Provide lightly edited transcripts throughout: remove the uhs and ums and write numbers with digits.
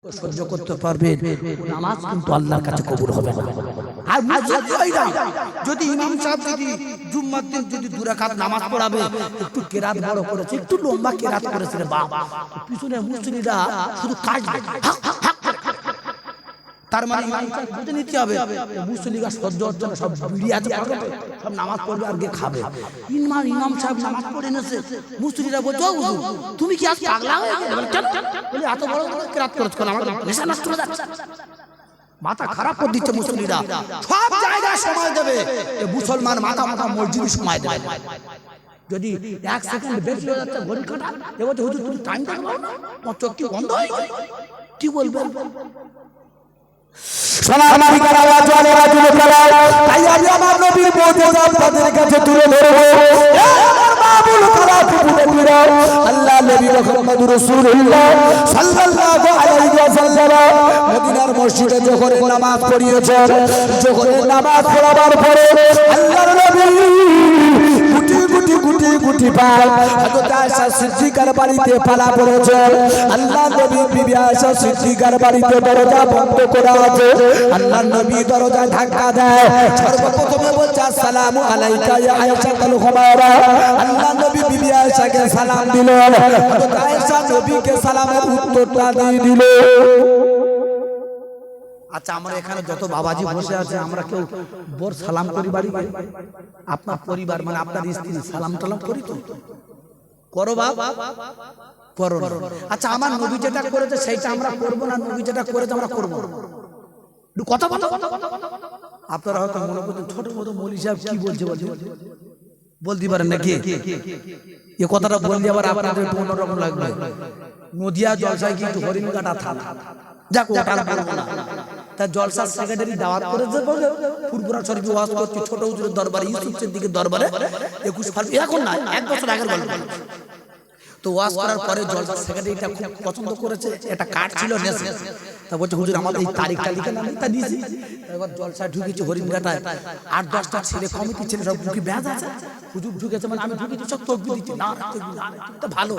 সহ্য করতে পারবে নামাজ কিন্তু আল্লাহর কাছে কবুল হবে না। আর যদি ইমাম সাহেব যদি জুম্মার দিন যদি দুই রাকাত নামাজ পড়াবে, একটু কেরাত বড় করেছে, একটু লম্বা কেরাত করেছে রে বাবা, পিছনে মুসল্লিরা শুধু কাটবে, তার মানে ইমাম সাহেব বুঝে নিতে হবে মুসল্লিরা সহ্য হচ্ছে না, সব বিড়ি আছে সব নামাজ পড়বে আর গিয়ে খাবে। ইমাম সাহেব নামাজ পড়ে এনেছে, মুসল্লিরা বলছে ও হুজুর তুমি কি আজ পাগলা হয়ে গেলে? বলে এত বড় বড় কেরাত করেছ কেন? আমার নেশা নষ্ট হয়ে যাচ্ছে, মাথা খারাপ করে দিচ্ছে মুসল্লিরা। সব জায়গায় সময় দেবে, মুসলমান মাথা মাথা মসজিদে সময় দেবে। যদি এক সেকেন্ড বেশি হয়ে যাচ্ছে ঘড়ি কাটা, এবার হুজুর তুমি টাইম দেখো না, তোমার চোখ কি বন্ধ হয়ে গেল? কি বলবেন? সোনার মালিকের আওয়াজ ওয়ালা যুবকেরা, তাই আমি আমার নবীর মুজিজা আপনাদের কাছে তুলে ধরব। আমার বাবুল কালাম নবীরা, আল্লাহ নবী মুহাম্মদুর রাসূলুল্লাহ সাল্লাল্লাহু আলাইহি ওয়াসাল্লাম মদিনার মসজিদে যখন নামাজ পড়িয়েছেন, যখন নামাজ পড়াবার পরে আল্লাহর নবী গুটি পায় হযরত আয়েশা সিদ্দিকার বাড়িতে পালা পড়েছে। আল্লাহ নবী বিবি আয়েশা সিদ্দিকার বাড়িতে দরজা বন্ধ করা আছে। আল্লাহ নবী দরজা ধাক্কা দেয়, সর্বপ্রথমে বলছে আসসালামু আলাইকা ইয়া আয়েশা তুল খুমারা। আল্লাহ নবী বিবি আয়েশাকে সালাম দিল, হযরত আয়েশা নবীকে সালামের উত্তরটা দিয়ে দিল। আচ্ছা, আমরা এখানে যত বাবাজি বসে আছে, আমরা কেউ বোর সালাম করি বাড়ি বাড়ি? আপনার পরিবার মানে আপনার স্ত্রী সালাম টালাম করি তো? করো বাবা, করো না। আচ্ছা, আমার নবী যেটা করেছে সেইটা আমরা করবো না, নবী যেটা করেছে আমরা করবো? একটু কথা বলো। আপনারা হয়তো মনে করছেন ছোট মতো মৌলী সাহেব কি বলছে, বলতে পারেন নাকি? এ কথাটা বললে আবার আপনাদের একটু অন্যরকম লাগবে। নদিয়া জলসায় কিন্তু হরিণ কাটা থাক, যাক ওটা বলবো না। তার জলসার সেক্রেটারি দাওয়াত করেছে বলে ফুরফুরা শরীফ ওয়াজ করছে ছোট হুজুরের দরবারে, ইউসুফ সিদ্দিকের দরবারে 21 ফারুক, এখন না 1 বছর আগের গল্প। তো ওয়াজ করার পরে জলসার সেক্রেটারিটা খুব পছন্দ করেছে, একটা কার্ড ছিল নেছে। তা বলছে হুজুর আমাদের এই তারিখটা লিখে না, তা দিয়েছি। এবার জলসা ঢুকেছে হরিণঘাটায়, 8-10টা ছেলে কমিটি ছেলে সব ঢুকে ব্যাজ আছে। হুজুর ঢুকেছে মানে আমি ঢুকেছি, সব তকবীর দিচ্ছি, না তো ভালো।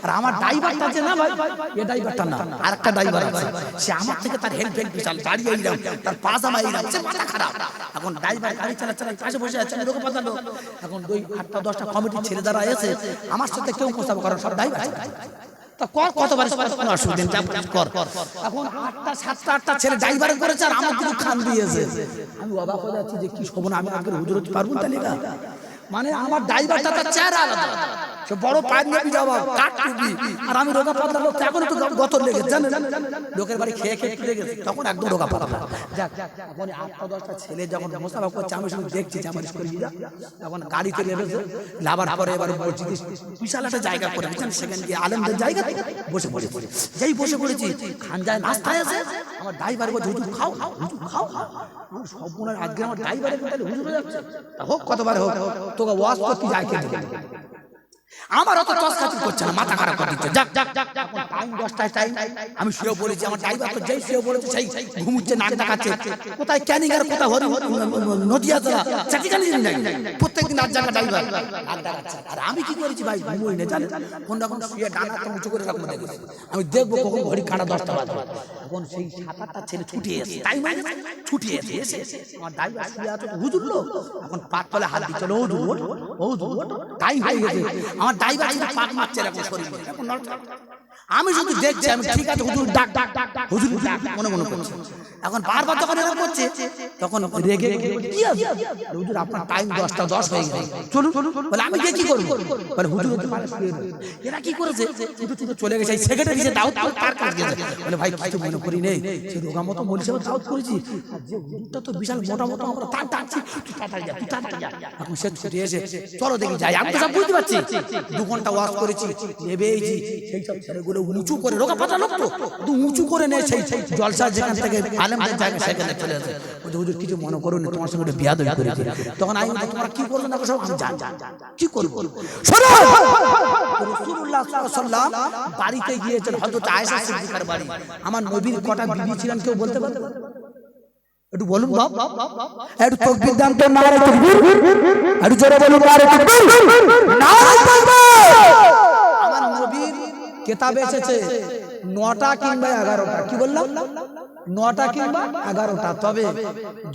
আর আমার ড্রাইভারটা আছে না ভাই, এ ড্রাইভারটা না, আরেকটা ড্রাইভার আছে, সে আমার থেকে তার হেল্প বিশাল, গাড়ি এইরাম, তার পাজামা এইরাম, সে মাথা খারাপ। এখন ড্রাইভার গাড়ি চালাচ্ছে, পাশে বসে আছে, লোক পাতালো। এখন ওই 8-10টা কমিটির ছেলে যারা এসে আমার সাথে কেউ প্রস্তাব করেন, সব ড্রাইভার। তা কতবার কোনো অসুবিধা নেই, কর। এখন 7-8টা ছেলে ড্রাইভার করেছে আর আমার দিকে খান দিয়েছে। আমি অবাক হয়ে যাচ্ছি যে কি শোভন, আমি আগে হুজুর হতে পারবো তাহলে না? মানে আমার ড্রাইভারটা তার চেহারা আলাদা, সে বড় পাঞ্জাবি যাওয়া কাট টুপি, আর আমি রোগা পাতলা লোক, এখন একটু গতর লেগেছে জানেন, লোকের বাড়ি খেয়ে লেগেছে, তখন একদম রোগা পাতলা। যাক, এখন 8-10টা ছেলে যখন মোসাফা করছে, আমি শুধু দেখছি জামাইশ করে যা, তখন গাড়িতে নেমেছে, লাভার পরে এবার মসজিদে বিশাল একটা জায়গা করে দিয়েছেন, সেখানে গিয়ে আলেমদের জায়গা বসে পড়েছি। যেই বসে পড়েছি, খান যায় নাস্তায় আছে, আমার ড্রাইভার বলছে হুজুর খাও, হুজুর খাও। সব মনে হয় আজকে আমার ড্রাইভারের তাহলে হুজুর হয়ে যাচ্ছে, হোক কতবার হোক, তোকে ওয়াজ করতে যায় খেতে। আমার অত টস খাতি করছে না, মাথা খারাপ করে দিচ্ছে। যাক টাইম 10টায় টাইম, আমি শুয়ে পড়েছি, আমার ড্রাইভার তো যেই শুয়ে পড়েছে সেই ঘুমুচ্ছে, নাক ডাকাচ্ছে, কোথায় ক্যানিং আর কোথায় নদিয়া জেলা চাকরিখানি প্রত্যেকদিন 8 জায়গা ড্রাইভার নাক ডাকাচ্ছে। আর আমি কি করেছি ভাই, ঘুমোই না জানেন, কোন রকম শুয়ে ডানাটা উঁচু করে রাখবো, দেখেছি আমি দেখবো কখন ঘড়ি কাটা 10টা বাজে। এখন সেই 7-8টা ছেলে ছুটি এসে টাইম ছুটি এসে আমার ড্রাইভার শুয়ে আছে, হুজুর লোক এখন পাট তলে হাত দিচ্ছে, হুজুর টাইম হয়ে গেছে। আমার ড্রাইভার ছিল পাক মারছে এরকম শরীর, আমি শুধু দেখছি, আমি ঠিক আছে হুজুর ডাক ডাক ডাক ডাক, হুজুর মনে মনে করছে। এখন বারবার যখন এরকম করছে, তখন রেগে কি আছে হুজুর আপনার টাইম 10টা 10 হয়ে গেছে, চলুন। বলে আমি কি করব? বলে হুজুর হতে পারে, এরা কি করেছে, হুজুর চলে গেছে, এই সেক্রেটারি যে দাউদ তার কাছে গেছে। বলে ভাই কিছু মনে করি নেই, সে রোগা মতো মৌলী সাহেব দাউদ করেছি, যে হুজুরটা তো বিশাল মোটা মোটা, আমরা তার ডাকছি, তুই তাড়াতাড়ি যা। এখন সে ছুটে এসে চলো দেখি যাই, আমি তো সব বুঝতে পারছি 2 ঘন্টা ওয়াজ করেছি, নেবেইছি, সেই সব ছেলেগুলো উঁচু করে, রোগা পাতা লোক তো উঁচু করে নেয়, সেই জলসা যেখান থেকে আলেমদের জায়গা সেখানে চলে আসে। হুজুর কিছু মনে করুন, তোমার সঙ্গে বিয়াদবি করেছি। তখন আমি তোমরা কি করবে না সব জান, কি করবো শোনো। রাসূলুল্লাহ সাল্লাল্লাহু আলাইহি ওয়াসাল্লাম বাড়িতে গিয়েছেন, হযরত আয়েশা সিদ্দিকার বাড়ি। আমার নবীর কটা বিবি ছিলেন কেউ বলতে পারবে? একটু বলুন বাপ, একটু তাকবীর দেন তো, নারে তাকবীর, একটু জোরে বলুন নারে তাকবীর, নারে তাকবীর। আমার নবীর কিতাবে এসেছে 9টা কিংবা 11টা, কি বললাম 9টা কিংবা 11টা, তবে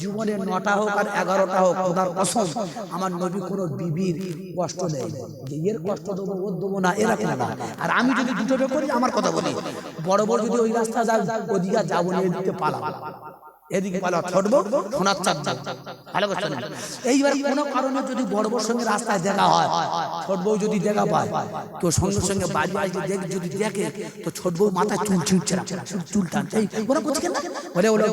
জীবনে 9টা হোক আর 11টা হোক, খোদার কসম আমার নবী কোনো বিবির কষ্ট দেয় যে এর কষ্ট দেবো ওর দেবো না, এরকম না। আর আমি যদি দুটো করি, আমার কথা বলি, বড় বড় যদি ওই রাস্তা যাও ওদিকে যাবো না, এদিকে পালাবো, এদিকে পালাবো, ছড়বো সোনার চাঁদ ভালো করছে না। এইবার কোনো কারণে যদি বড় বড় সঙ্গে রাস্তায় দেখা হয়, ছোট বউ যদি দেখা পায় তো সঙ্গে সঙ্গে বাড়ি আসবে, যদি দেখে তো ছোট বউ মাথায় চুল ছিঁড়ছে, চুল টানছে, ওরা বলছে কেন বলে ওরা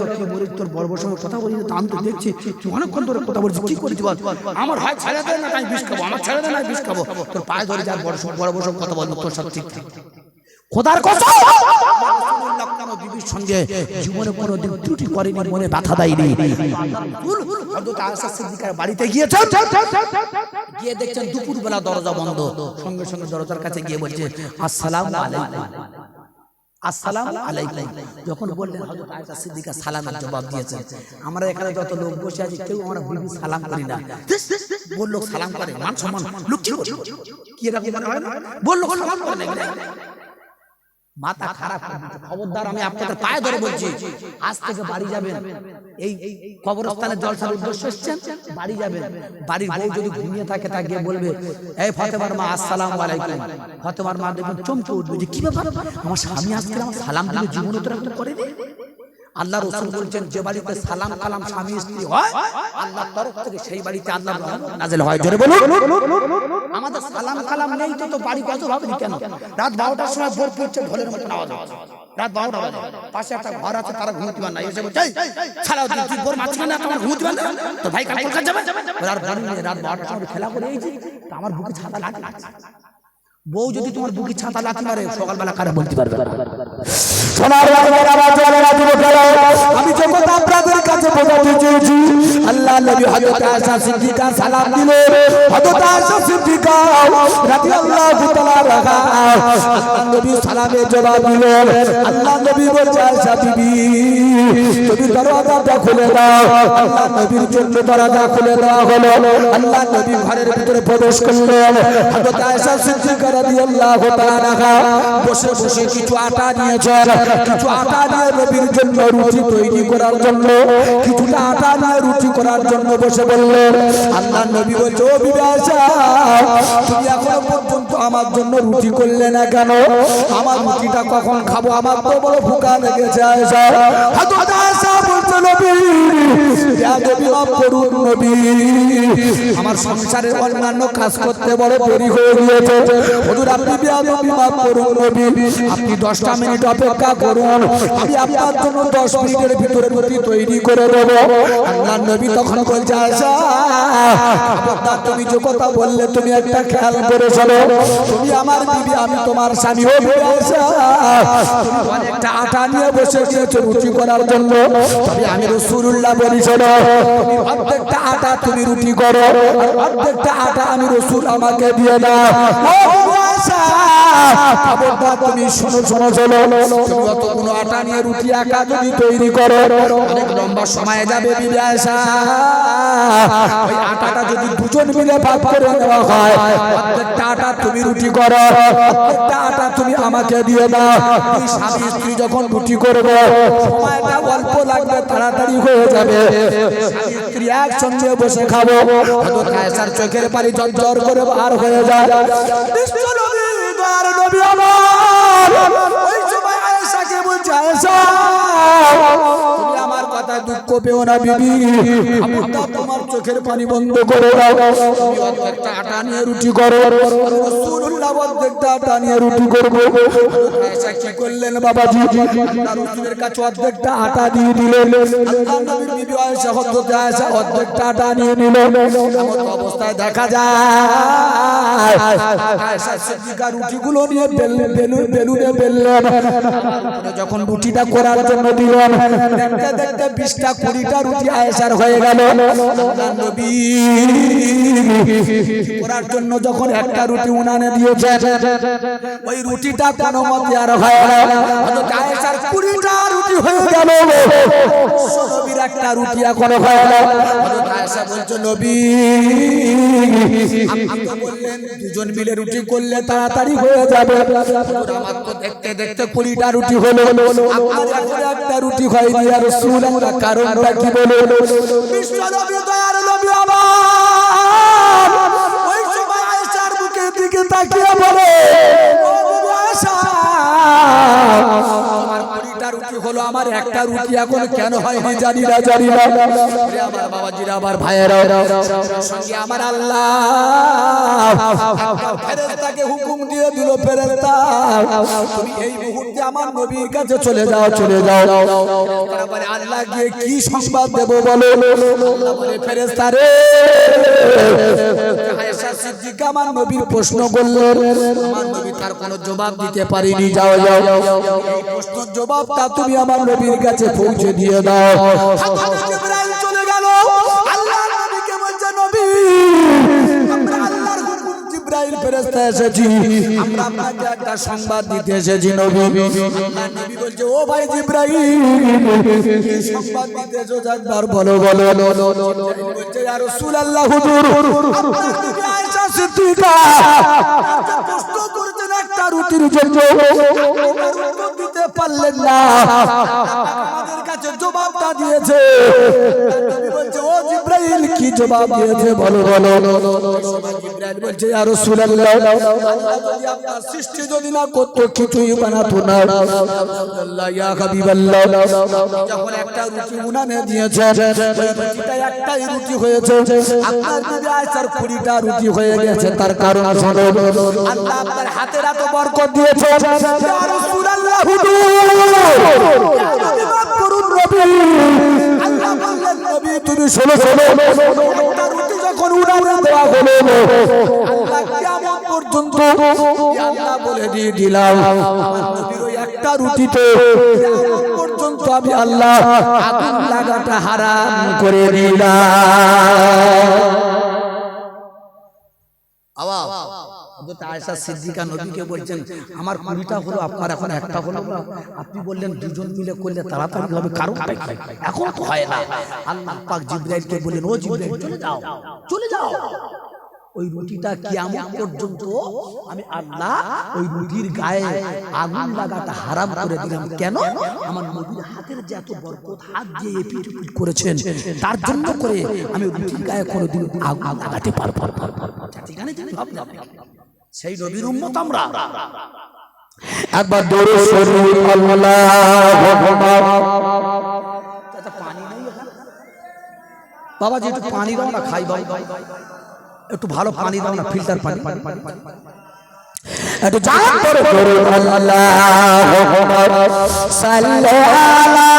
তোর বড় বড় সঙ্গে কথা বলি, আমি তো দেখছি তুই অনেকক্ষণ ধরে কথা বলছিস, কি করেছি বল, আমার হয় ছেড়ে দেয় না তাই বিষ খাবো, আমার ছেড়ে দেয় না বিষ খাবো, তোর পায়ে ধরে যার বড় বড় সঙ্গে কথা বলবো, তোর সাথে ঠিক খোদার কসম কোনো বিবির সঙ্গে জীবনে কোনোদিন ত্রুটি করেনি, মনে ব্যথা দেয়নি। হযরত আয়েশা সিদ্দিকার বাড়িতে গিয়েছেন, গিয়ে দেখছেন দুপুরবেলা দরজা বন্ধ, সঙ্গে সঙ্গে দরজার কাছে গিয়ে বলছে আসসালামু আলাইকুম, আসসালামু আলাইকুম। যখন বললেন হযরত আয়েশা সিদ্দিকা সালামের জবাব দিয়েছেন। আমরা এখানে যত লোক বসে আছি কেউ আমরা বিবি সালাম করি না, বললো সালাম করে মান সম্মান লোক কি বলছে, কি এরকম মনে হয় না, বললো সালাম করে না, মাথা খারাপ। খবরদার, আমি আপনাদের পায়ে ধরে বলছি, আজ থেকে বাড়ি যাবেন, এই কবরস্থানে জলসার উদ্দেশ্যে এসেছেন, বাড়ি যাবেন, বাড়ির বউ যদি ঘুমিয়ে থাকে তা গিয়ে বলবে এই ফাতেমার মা আসসালামু আলাইকুম। ফাতেমার মা দেখুন চমকে উঠবে যে কি ব্যাপার, আমার স্বামী আজকে আমার সালাম দিলে জীবন উত্তরাঙ্গ করেনি। আল্লাহ রাসূল বলছেন যে বাড়িতে সালাম কালাম স্বামী স্ত্রী হয়, আল্লাহর তরফ থেকে সেই বাড়িতে আল্লাহর রহমত নাযিল হয়। জোরে বলুন। আমাদের সালাম কালাম নেই তো বাড়ি কত ভাবনি কেন? রাত 12টার সময় ভোর পড়ছে ঢোলের মতো আওয়াজ, রাত 12টা বাজে, পাশে একটা ঘর আছে, তারা ঘুমোতে পারে না, এসে বলছে ছাড়াও তুই ভোর মাঝখানে তোমার ঘুমোতে পারে না, তো ভাই কাল কলকাতা যাবে, আর বাড়ি রাত 12টার সময় খেলা করে এইছি, আমার বুকে ছাতা লাগে। বউ যদি তোমার বুকে ছাতা লাথি মারে সকালবেলা কারে বলতে পারবে না। আমি যখন আপনাদের কাছে বোঝাতে চেয়েছি, আল্লাহ নবী হযরত আয়েশা সিদ্দিকা সালাম দিলেন, হযরত আয়েশা সিদ্দিকা রাদিয়াল্লাহু তাআলা রাহা আল্লাহ নবী সালামের জবাব দিলেন। আল্লাহ নবী বলছে আয়েশা বিবি তুমি দরজাটা খুলে দাও। আল্লাহ নবীর জন্য দরজা খুলে দেওয়া হলো। আল্লাহ নবী ঘরের ভিতরে প্রবেশ করলেন। হযরত আয়েশা সিদ্দিকা রাদিয়াল্লাহু তাআলা বসে বসে কিছু আটা নিয়েছেন, কিছু আটা নিয়ে নবীর জন্য রুটি তৈরি করার জন্য, কিছুটা আটা নিয়ে রুটি করার জন্য বসে বললেন। আল্লাহ নবী বলছে ও বিবি আয়েশা তুমি এখনো পর্যন্ত আমার জন্য রুটি করলে না কেন? আমার রুটিটা কখন খাবো? আমার তো বড় ভুকা লেগেছে। আয়েশা হযরত আয়েশা বলছে নবী ইয়া নবী মাফ করুন নবী, আমার সংসারের অন্যান্য কাজ করতে বড় দেরি হয়ে গিয়েছে। হুজুর আপনি ইয়া নবী মাফ করুন নবী, আপনি 10টা মিনিট অপেক্ষা করুন, আমি আপনার জন্য 10 মিনিটের ভিতরে রুটি তৈরি করে দেব। আল্লাহ নবী তখন বলছে আয়েশা খবরদার, তুমি যে কথা বললে তুমি একটা খেয়াল করে চলো, তুমি আমার বিবি আমি তোমার স্বামী। ও বিবি আয়েশা তুমি অনেকটা আটা নিয়ে বসে গিয়েছো রুটি করার জন্য, তবে আমি রাসূলুল্লাহ বলি শোনো, তুমি অর্ধেকটা আটা তুমি রুটি করো, আর অর্ধেকটা আটা আমি রাসূল আমাকে দিয়ে দাও। ও বিবি আয়েশা খবরদার তুমি শোনো শোনো চলো, তুমি অত কোনো আটা নিয়ে রুটি একা যদি তৈরি করো অনেক লম্বা সময় যাবে। বিবি আয়েশা ওই আটাটা যদি দুজন মিলে ভাগ করে নেওয়া হয়, প্রত্যেকটা আটা তুমি রুটি করো, প্রত্যেকটা আটা তুমি আমাকে দিয়ে দাও। এই স্বামী স্ত্রী যখন রুটি করবে সময়টা অল্প লাগবে, তাড়াতাড়ি হয়ে যাবে। স্বামী স্ত্রী একসঙ্গে বসে খাবো। হযরত আয়েশার চোখের পানি ঝরঝর করে বার হয়ে যায়। নবী আমার ওই সময় আয়েশাকে বলছে আয়েশা তুমি আমার কথা দুঃখ পেও না বিবি, খবরদার তোমার চোখের পানি বন্ধ করে দাও, তুমি অর্ধেকটা আটা নিয়ে রুটি করো, রাসূলুল্লাহ অর্ধেকটা আটা নিয়ে রুটি করবো। আয়েশা কি করলেন বাবাজি, আল্লাহ রাসূলের কাছে অর্ধেকটা আটা দিয়ে দিলেন। আল্লাহ নবীর বিবি আয়েশা হযরত আয়েশা অর্ধেকটা আটা নিয়ে নিলেন। এমন অবস্থায় দেখা যায় আয়েশা সিদ্দিকা রুটিগুলো নিয়ে বেলুনে বেললেন, যখন রুটিটা করার জন্য দিলেন দেখতে দেখতে 20টা 20টা রুটি আয়েশার হয়ে গেল। আল্লাহর নবী করার জন্য যখন একটা রুটি উনানে দিয়েছে, ওই রুটিটা কোনো মতে আর হয় না। হযরত আয়েশার 20টা রুটি হয়ে গেল, নবীর একটা রুটি এখনো হয় না। আয়েশা বলছে নবী আপনি তো বললেন দুজন মিলে রুটি করলে তাড়াতাড়ি হয়ে যাবে, আমার তো দেখতে দেখতে 20টা রুটি হলো, আপনার এখন একটা রুটি হয়নি ইয়া রাসূলুল্লাহ, কারণটা কি বলুন? বিশ্ব নবী দয়ার নবী আমার ওই সময় আয়েশার মুখের দিকে তাকিয়ে বলে ও আয়েশা আমার 20টা রুটি হলো, আমার একটা রুটি এখন কেন হয়নি জানি না। আমার বাবাজিরা আমার ভাইয়েরা সঙ্গে আমার আল্লাহ ফেরেশতাকে হুকুম দিয়ে দিল, ফেরেশতা তুমি এই মুহূর্তে আমার নবীর কাছে চলে যাও। তারপরে আল্লাহ গিয়ে কি সংবাদ দেব বলো? আল্লাহ বলে ফেরেশতা রে আয়েশা সিদ্দিকা আমার নবীর প্রশ্ন করলেন, আমার নবী তার কোনো জবাব দিতে পারেনি, যাও এই প্রশ্নের জবাবটা তুমি আমার নবীর কাছে পৌঁছে দিয়ে দাও। হযরত জিবরাইল চলে গেল, আল্লাহর নবীকে বলছে নবী আমরা আল্লাহর হুকুম জিবরাইল ফেরেশতা এসেছি, আমরা আপনাকে একটা সংবাদ দিতে এসেছি নবী। আল্লাহর নবী বলছে ও ভাই জিবরাইল কি সংবাদ দিতে এসেছো একবার বলো। বলছে ইয়া রাসূলুল্লাহ হুজুর আপনার নবী আয়েশা সিদ্দিকা প্রশ্ন করেছেন একটা রুটির জন্য, উত্তর দিতে পারলেন না, আমাদের কাছে জবাবটা দিয়েছে। নবী বলছে ও জিবরাইল কি জবাব দিয়েছে বলো। জিবরাইল বলছে ইয়া রাসূলুল্লাহ আল্লাহ যদি আপনার সৃষ্টি যদি না করতো কিছুই বানাতো না। আল্লাহ ইয়া হাবিবাল্লাহ যখন একটা রুটি উনানে দিয়েছেন ওই রুটিটা একটাই রুটি হয়েছে, আপনার নবী আয়েশার 20টা রুটি হয়ে গেছে, তার কারণ শোনো আল্লাহ আপনার হাতের এত বরকত দিয়েছে ইয়া রাসূলুল্লাহ আল্লাহ বললেন নবী তুমি শোনো একটা রুটি যখন উনানে দেওয়া হলো আল্লাহ কিয়ামত পর্যন্ত আল্লাহ বলে দিয়ে দিলাম আমার নবীর ওই একটা রুটিতে কিয়ামত পর্যন্ত আমি আল্লাহ আগুন লাগাটা হারাম করে দিলাম। হযরত আয়েশা সিদ্দিকা নবীকে বলছেন আমার 20টা হলো, আপনার এখন একটা হলো, আপনি বললেন দুজন মিলে করলে তাড়াতাড়ি হবে, কারণটা কি? এখন তো হয় না। আল্লাহ পাক জিবরাইলকে বলেন ও জিবরাইল চলে যাও ওই রুটিটা কিয়ামত পর্যন্ত আমি আল্লাহ ওই রুটির গায়ে আগুন লাগাটা হারাম করে দিলাম। কেন? আমার নবীর হাতের যে এত বরকত, হাত দিয়ে এপিট ওপিট করেছেন তার জন্য করে আমি রুটির গায়ে কোনোদিন আগুন লাগাতে পারবো। সেই নবীর উম্মত আমরা। একবার দরুদ শরীফ আল্লাহুম্মা পানি নেই বাবা, যে একটু পানি দাও না, খাই বাবা, একটু ভালো পানি দাও না, ফিল্টার পানি একটু জান করে দরুদ আল্লাহুম্মা সাল্লি আলা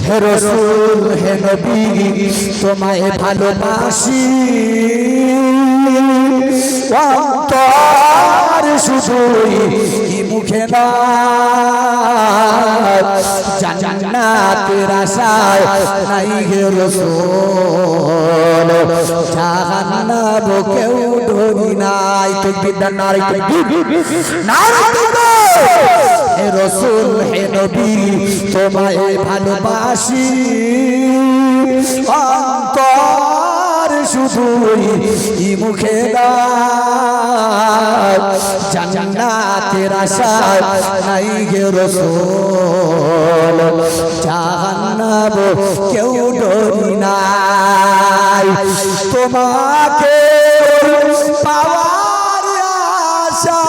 হে রাসূল হে নবী তোমায় ভালোবাসি, অন্তর শুধুই মুখে না, জান্নাতের আশায় নাই হে রাসূল, জাহান্নাম কেউ ডরি নাই। তাকবীর নারে তাকবীর হে রাসূল হে নবী তোমায় ভালোবাসি, অন্তর শুধুই মুখে না, জান্নাতের আশায় নাই হে রাসূল, জাহান্নাম কেউ ডরি নাই। তোমাকে পাওয়ার আশা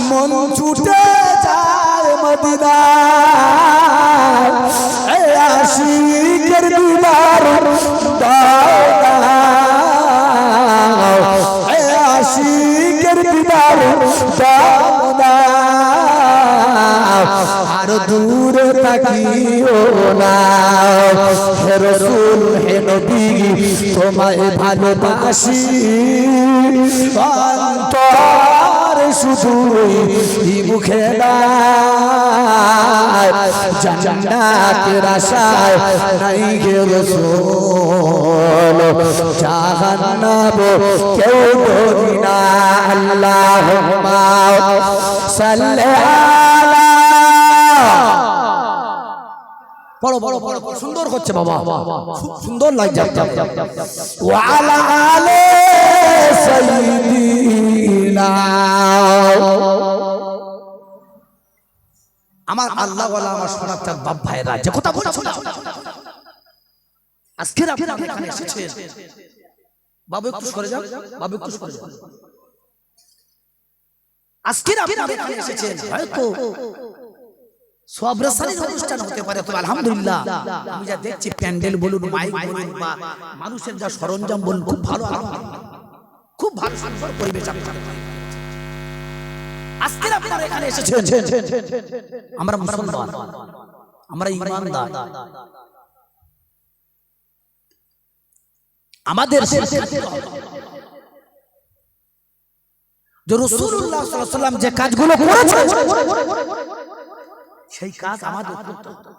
মন ছুটে যায় মদিনায়, আশিকের দিদার দাও আশিকের দিদার দাও, আর দূরে থাকি তাইও না হে রাসূল হে নবী তোমায় ভালোবাসি অন্তর শুধুই মুখে না জান্নাতের আশায় নাই গে রাসূল জাহান্নাম কেউ ডরি না আল্লাহুম্মা সাল্লি আলা বড় বড় বড় সুন্দর হচ্ছে বাবা খুব সুন্দর লাগছে ওয়া আলা আলি সাইয়্যিদিনা আমার আল্লাহ ওয়ালা আমার সোনার বাপ ভাইরা যে কথা বলছো না আজকে আপনি এখানে এসেছেন বাবু একটু সরে যাও বাবু একটু সরে যাও আজকে আপনি এখানে এসেছেন হয়তো সবরাসানির অনুষ্ঠান হতে পারে তো আলহামদুলিল্লাহ আমি যা দেখছি প্যান্ডেল বলুন মাইক বলুন বা মানুষের যা সরঞ্জাম বলুন খুব ভালো খুব ভালো সুন্দর পরিবেশ আপনারা আজকে আপনারা এখানে এসেছেন আমরা মুসলমান আমরা ঈমানদার আমাদের যে রাসূলুল্লাহ সাল্লাল্লাহু আলাইহি ওয়াসাল্লাম যে কাজগুলো করেছেন সেই কাজ আমাদের করতে হবে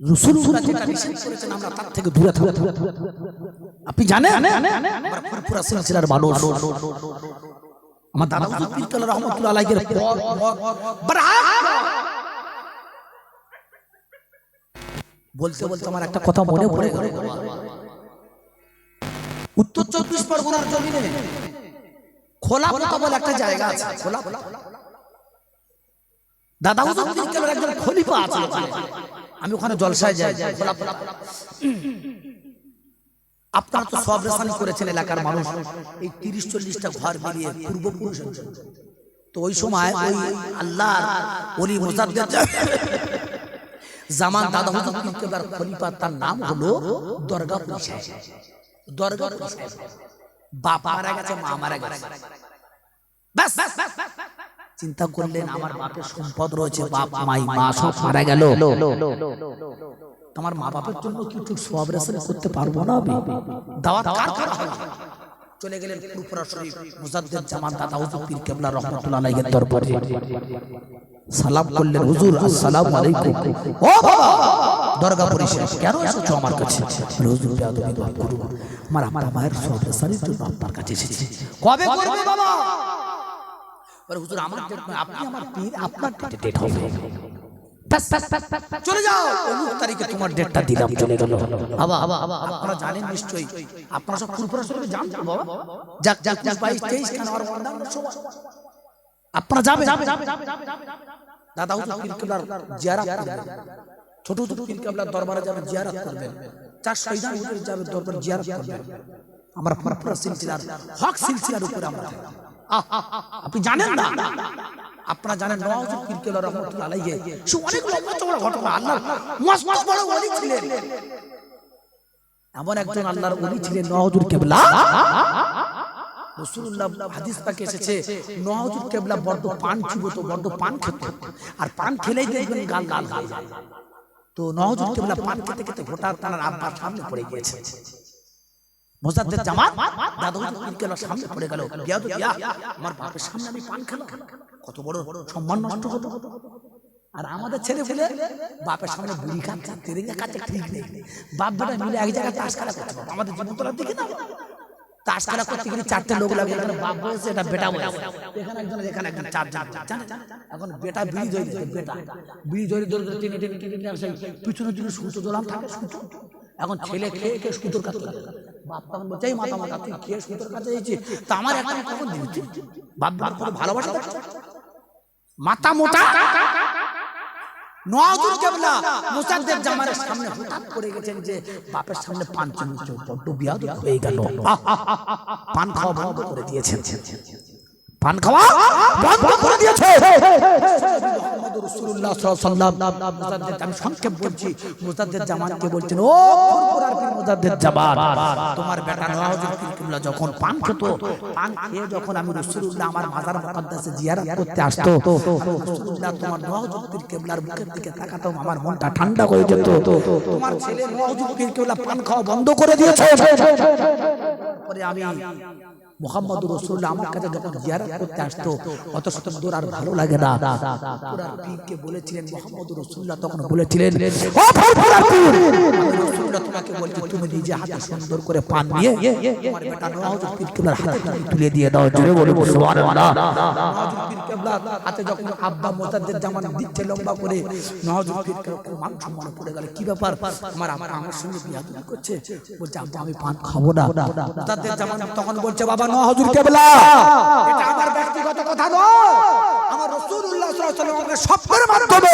রাসূলুল্লাহ যেটা নিষেধ করেছেন আমরা তার থেকে দূরে থাকব আপনি জানেন আমরা পুরো সিলসিলার মানুষ আমার দাদা হুজুর পীর কেবলা রহমাতুল্লাহ আলাইহির পর বলতে বলতে আমার একটা কথা মনে পড়ে গেল উত্তর 24 পরগনার জমিনে খোলাপোতা বলে একটা জায়গা আছে খোলাপোতা দাদা হুজুর পীর কেবলার একজন খলিফা আছে আমি ওখানে জলসায় যাই খোলাপোতা আপনারা তো সব রেসানি করেছেন এলাকার মানুষ এই 30-40টা ঘর মিলিয়ে পূর্বপুরুষের তো ওই সময় ওই আল্লাহর ওলি মুজাদ্দিদ জামান দাদা হুজুর পীর কেবলার খলিফা তার নাম হলো দরগাপুর সাহেব দরগাপুর সাহেব বাপ মারা গেছে মা মারা গেছে বাস চিন্তা করলেন আমার বাপের সম্পদ রয়েছে বাপ মাই মা সব মারা গেল তোমার মা বাপের জন্য কি একটু সওয়াব রাসূল করতে পারবো না আমি দাওয়াত কার করা হবে চলে গেলেন ফুরফুরা শরীফ মুজাদ্দিদ জামান দাদা হুজুর পীর কেবলা রাহমাতুল্লাহ আলাইহির দরবারে সালাম করলেন হুজুর আসসালামু আলাইকুম ও বাবা দরগাপুরি সাহেব কেন এসেছো আমার কাছে হুজুর বেয়াদবি দোয়া করুন আমার আমার মায়ের সওয়াব রাসূলের জন্য আপনার কাছে এসেছি কবে করবে বাবা বলে হুজুর আমার আপনি আমার পীর আপনার ডেট হবে চলে যাও অমুক তারিখে তোমার ডেটটা দিলাম চলে গেল আপনারা জানেন নিশ্চয়ই আপনারা সব ফুরফুরা শরীফে যান বাবা যাক 22-23 কানোয়ার অন্যান্য সময় আপনারা যাবেন দাদা হুজুর পীর কেবলার জিয়ারত করবেন ছোট ছোট পীর কেবলার দরবারে যাবেন জিয়ারত করবেন 4 শহীদ হুজুর যাবেন দরবারে জিয়ারত করবেন আমরা ফুরফুরা সিলসিলার হক সিলসিলার উপরে আমরা আপনি জানেন না আপনারা জানেন নওয়াজ হুজুর পীর কেবলা রাহমাতুল্লাহ আলাইহি সে অনেক লম্বা চওড়া ঘটনা আল্লাহর মস্ত বড় ওলি ছিলেন এমন একজন আল্লাহর ওলি ছিলেন নওয়াজ হুজুর কেবলা রাসূলুল্লাহ হাদিস পাকে এসেছে নওয়াজ হুজুর কেবলা বড় পান চিবোতো বড় পান খেত আর পান খেলেই দেখবেন গাল গাল হয়ে যায় তো নওয়াজ হুজুর কেবলা পান খেতে খেতে হঠাৎ তার আব্বার সামনে পড়ে গিয়েছে মুজাদ্দিদ জামান দাদা হুজুর পীর কেবলার সামনে পড়ে গেল বেয়াদব ইয়া আমার বাপের সামনে আমি পান খেলাম কত বড় সম্মান নষ্ট হতো আর আমাদের ছেলে ফেলে বাপের সামনে বুড়ি খাচ্ছে তেরেঙ্গা খাচ্ছে ঠিক নেই বাপ বেটা মিলে এক জায়গায় তাস খেলা করছে আমাদের জীবনতলার দিকে না তাস খেলা করতে গেলে 4টে লোক লাগে এখানে বাপ বসে এটা বেটা বসে এখানে একজন 4 জন জানেন এখন বেটা বিড়ি ধরে বেটা বিড়ি ধরে টেনে টেনে টেনে টেনে আসে পিছনের দিকে সুতো দোলাম থাকে সুতো এখন ছেলে খেয়ে খেয়ে সুতোর কাছে বাপ তখন বলছে মাথা মাথা তুই খেয়ে সুতোর কাছে যাইছি তা আমার এখন কখন দিবি বাপ বাপ করে ভালোবাসা মাথা মোটা নওয়াজ হুজুর কেবলা মুজাদ্দিদ জামানের সামনে হঠাৎ পড়ে গেছেন যে বাপের সামনে পান চিবুচ্ছে বড় বিয়াদব হয়ে গেল পান খাওয়া বন্ধ করে দিয়েছেন পান খাওয়া বন্ধ করে দিয়েছে। মুহাম্মদুর রাসূলুল্লাহ সাল্লাল্লাহু আলাইহি ওয়াসাল্লাম, আমি সংক্ষেপ বলছি, মুজাদ্দিদ জামানকে বলছেন, ও ফুরফুরার পীর মুজাদ্দিদ জামান, তোমার বেটা নওয়াজুল পীর কিবলা যখন পান খেত, পান খেয়ে যখন আমি রাসূলুল্লাহ আমার মাজার মুকদ্দাসে জিয়ারত করতে আসতো, রাসূলুল্লাহ তোমার নওয়াজুল পীর কিবলার মুখের দিকে তাকাতাম, আমার মনটা ঠান্ডা হয়ে যেত। তোমার ছেলে নওয়াজুল পীর কিবলা পান খাওয়া বন্ধ করে দিয়েছে। পরে আমি মুহাম্মদুর রাসূলুল্লাহ আমার কাছে যখন জিয়ারত করতে আসতো, অত শত দূর আর ভালো লাগে না। ফুরফুরার পীরকে বলেছিলেন মুহাম্মদুর রাসূলুল্লাহ, তখন বলেছিলেন, ও ফুরফুরার পীর, আমি রাসূলুল্লাহ তোমাকে বলছি, তুমি নিজে হাতে সুন্দর করে পান নিয়ে তোমার বেটা নওয়াজুল পীর কিবলার হাতে তুমি তুলে দিয়ে দাও। জোরে বলুন সুবহানাল্লাহ। নওয়াজুল পীর কিবলার হাতে যখন আব্বা মুজাদ্দিদ জামান দিচ্ছে লম্বা করে, নওয়াজুল পীর কিবলা মান সম্মান পড়ে গেল, কি ব্যাপার, আমার আব্বা আমার সঙ্গে বিয়াদবি করছে, বলছে আব্বা আমি পান খাবো না। মুজাদ্দিদ জামান তখন বলছে, বাবা নওয়াজুল কিবলা, এটা আমার ব্যক্তিগত কথা নয়, আমার রাসূলুল্লাহ সাল্লাল্লাহু আলাইহি ওয়াসাল্লাম আমাকে শব্দের মাধ্যমে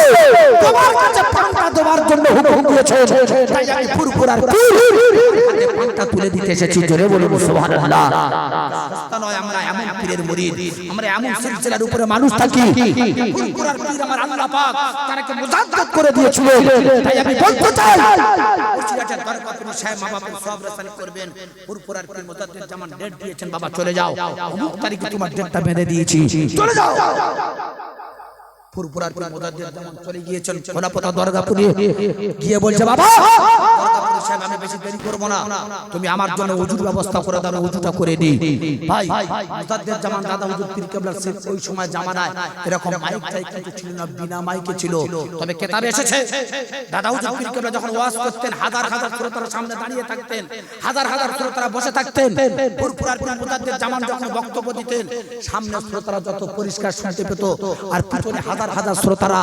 তোমার কাছে পানটা দেওয়ার জন্য হুকুম দিয়েছে, তাই আমি ফুরফুরার পীর হাতে পানটা তুলে দিতে এসেছি। জোরে বলুন সুবহানাল্লাহ। সস্তা নয়, আমরা এমন পীরের মুরিদ, আমরা এমন সিলসিলার উপরে মানুষ থাকি, ফুরফুরার পীর আমার আল্লাহ পাক তাকে মুজাদ্দিদ করে দিয়েছিল। তাই আমি বলতে চাই, বসিরাটের দরগা পীর সাহেব মা বাবার সব রাসানি করবেন, ফুরফুরার পীর মুজাদ্দিদ জামান ডেট দিয়েছেন, বাবা চলে যাও, অমুক তারিখে তোমার ডেটটা বেঁধে দিয়েছি, চলে যাও। ফুরফুরার পীর মুজাদ্দিদ জামান চলে গিয়েছেন খোলাপোতা দরগাপুরে, গিয়ে বলছে, বাবা দরগাপুর সাহেব আমি বেশি দেরি করব না, তুমি আমার জন্য ওযুর ব্যবস্থা করে দাও, ওযুটা করে দিই। ভাই মুজাদ্দিদ জামান দাদা হুজুর পীর কিবলার ওই সময় জামানায় এরকম মাইক টাইক কিছু ছিল না, বিনা মাইকে ছিল, তবে কেতাবে এসেছে দাদা হুজুর পীর কিবলা যখন ওয়াজ করতেন, হাজার হাজার শ্রোতারা সামনে দাঁড়িয়ে থাকতেন, হাজার হাজার শ্রোতারা বসে থাকতেন। ফুরফুরার পীর মুজাদ্দিদ জামান যখন বক্তব্য দিতেন, সামনে শ্রোতারা যত পরিষ্কার শুনতে পেত, আর পিছনে হাজার হাজার শ্রোতারা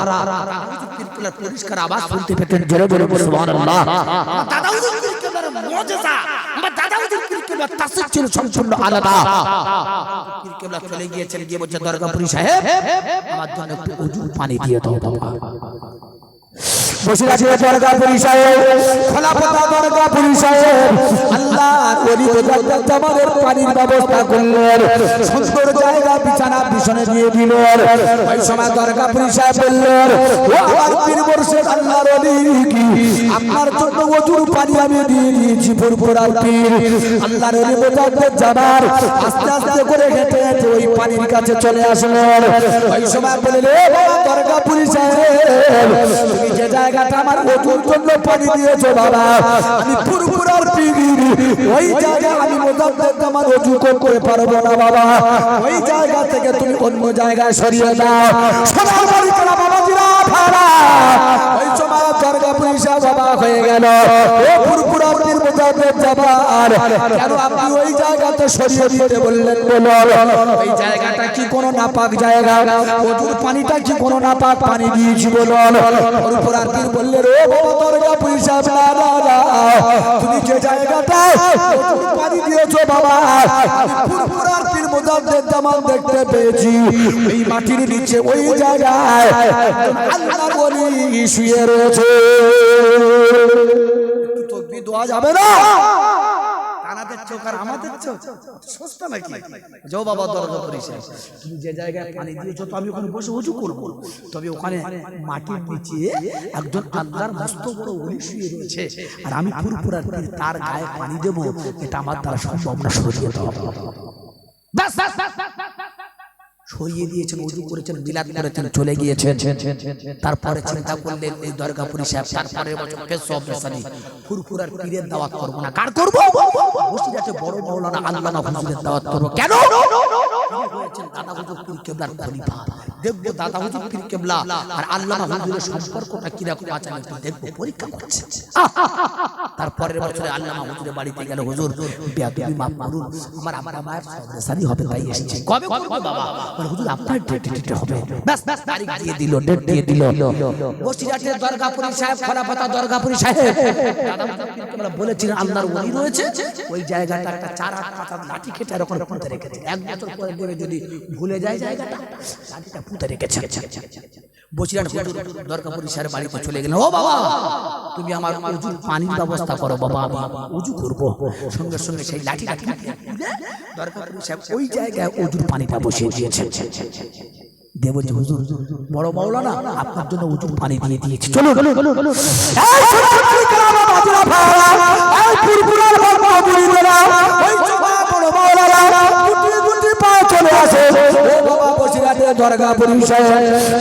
হুজুর পীর কিবলার পরিষ্কার আওয়াজ শুনতে পেতেন। জোরে বলে সুবহানাল্লাহ। দাদা হুজুর পীর কিবলার মুজিজা, আমার দাদা হুজুর পীর কিবলার তাসির ছিল সম্পূর্ণ আলাদা। পীর কিবলা চলে গিয়েছেন, গিয়ে বলছে, দরগাপুরি সাহেব আমার জন্য একটু ওযুর পানি দিয়ে দাও বাবা। বসিরাটের দরগাপুরি সাহেব, খোলাপোতা দরগাপুরি সাহেব আল্লাহর ওলি মুজাদ্দিদ জামানের পানির ব্যবস্থা করলেন, সুন্দর জায়গা বিছানা পিছনে দিয়ে দিলেন। ওই সময় দরগাপুরি সাহেব বললেন, ও আমার পীর মুর্শিদ আল্লাহর ওলি, কি আপনার জন্য ওযুর পানি আমি দিয়ে দিয়েছি। ফুরফুরার পীর আল্লাহর ওলি মুজাদ্দিদ জামান আস্তে আস্তে করে হেঁটে হেঁটে ওই পানির কাছে চলে আসলেন। ওই সময় বললেন, ও বাবা দরগাপুরি সাহেব, তুমি যে জায়গাটা আমার ওযুর জন্য পানি দিয়েছো বাবা, আমি ফুরফুরার পীর, ওই জায়গা আমি মুজাদ্দিদ জামান ওযু করতে পারবো না বাবা, ওই জায়গা থেকে তুমি অন্য জায়গায় সরিয়ে দাও। সোনার বাড়ি করা বাবাজিরা ভাড়া। ওই সময় দরগাপুরি সাহেব অবাক হয়ে গেল, ও ফুরফুরার পীর মুজাদ্দিদ জামান, কেন আপনি ওই জায়গাতে সরিয়ে দিতে বললেন? বলো ওই জায়গাটা কি কোনো নাপাক জায়গা? ওযুর পানিটা কি কোনো নাপাক পানি দিয়েছি? বলো। ফুরফুরার পীর বললেন, ও বাবা দরগাপুরি সাহেব, না না না, তুমি যে জায়গাটা ওযুর পানি দিয়েছো বাবা, আমি ফুরফুরার পীর মুজাদ্দিদ জামান দেখতে পেয়েছি, এই মাটির নিচে ওই জায়গায় আল্লাহর ওলি শুয়ে রয়েছে। তাকবীর দেওয়া যাবে না? কানাদের চোখ আর আমাদের চোখ সস্তা নাকি? যাও বাবা দরগাপুরি সাহেব, তুমি যে জায়গায় পানি দিয়েছো তো আমি ওখানে বসে ওযু করব, তবে ওখানে মাটির নিচে একজন আল্লাহর মস্ত বড় ওলি শুয়ে রয়েছে, আর আমি ফুরফুরার পীর তার গায়ে পানি দেব, এটা আমার দ্বারা সম্ভব না, সরিয়ে দাও। বাস সরিয়ে দিয়েছেন, ওযু করেছেন, বিলাত করেছেন, চলে গিয়েছেন। তারপরে চিন্তা করলেন এই দরগাপুরি সাহেব, তারপরে বছর ফের সব রেসানি ফুরফুরার পীরের দাওয়াত করব না, কার করব? বসিরাটে বড় মাওলানা আল্লামা হুজুরের দাওয়াত করব। কেন? হয়েছেন দাদা হুজুর পীর কিবলার খলিফা, দেখব দাদা হুজুর পীর কিবলা আর আল্লামা হুজুরের সম্পর্কটা কি রকম আছে, একটু দেখব, পরীক্ষা করছে। তারপরের বছরে আল্লামা হুজুরের বাড়িতে গেল, হুজুর বেয়াদবি মাফ করুন, আমার মায়ের সব রেসানি হবে, তাই এসেছি। কবে করব বাবা? হুজুর আপনার ডেট হবে। বাস বাস তারিখ দিয়ে দিল, ডেট দিয়ে দিল। বসিরাটের দরগাপুরি সাহেব, খোলাপোতা দরগাপুরি সাহেব দাদা হুজুর বলেছিলেন আল্লাহর ওলি রয়েছে, ওই জায়গাটা একটা 4 হাত পাতা লাঠি কেটে এরকম পুঁতে রেখেছেন, এক বছর পরে দেবে যদি ভুলে যায় জায়গাটা, লাঠিটা পুঁতে রেখেছেন। বসিরাট হুজুর দরগাপুরি সাহেব বাড়িতে চলে গেলেন, ও বাবা তুমি আমার উজুর পানির ব্যবস্থা করো বাবা, আমি উজু করবো। সঙ্গে সঙ্গে সেই লাঠিটা দরকার সাহেব ওই জায়গায় উজুর পানিটা বসিয়ে দিয়েছে। দেব যে হুজুর বড় মাওলানা আপনার জন্য উজুর পানি দিয়ে দিয়েছি, চলো চলো চলো চলো।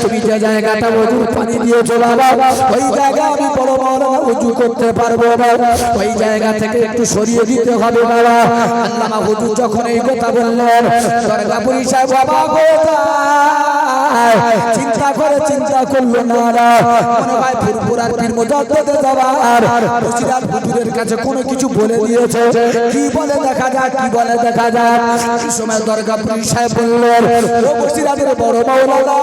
তুমি যে জায়গাটা উজুর পানি দিয়েছো বাবা, ওই জায়গা আমি বড় মাওলানা উজু করতে পারবো না, ওই জায়গা থেকে একটু সরিয়ে দিতে হবে বাবা। আল্লামা হুজুর যখন এই কথা বললেন, দরগাপুরি সাহেব বাবা চিন্তা করলো না, মনে হয় ফুরফুরার পীর মুজাদ্দেদে যাবার বসিরাত হুজুরের কাছে কোনো কিছু বলে দিয়েছে। কি বলে দেখা যাক, কি বলে দেখা যাক। এই সময় দরগাপুরি সাহেব বললেন, ও বসিরাতের বড় মাওলানা,